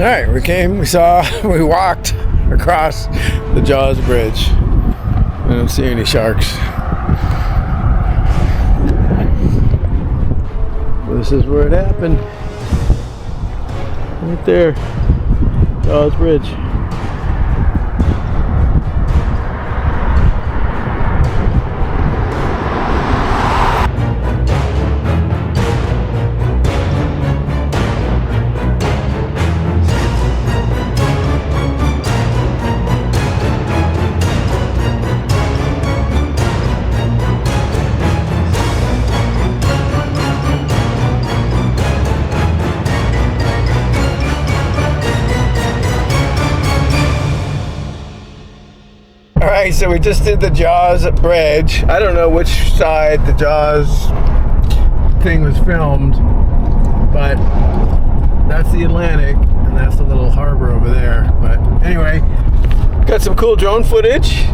All right, we walked across the Jaws Bridge. I don't see any sharks. This is where it happened. Right there, Jaws Bridge. Alright, so we just did the Jaws Bridge. I don't know which side the Jaws thing was filmed, but that's the Atlantic, and that's the little harbor over there. But anyway, got some cool drone footage.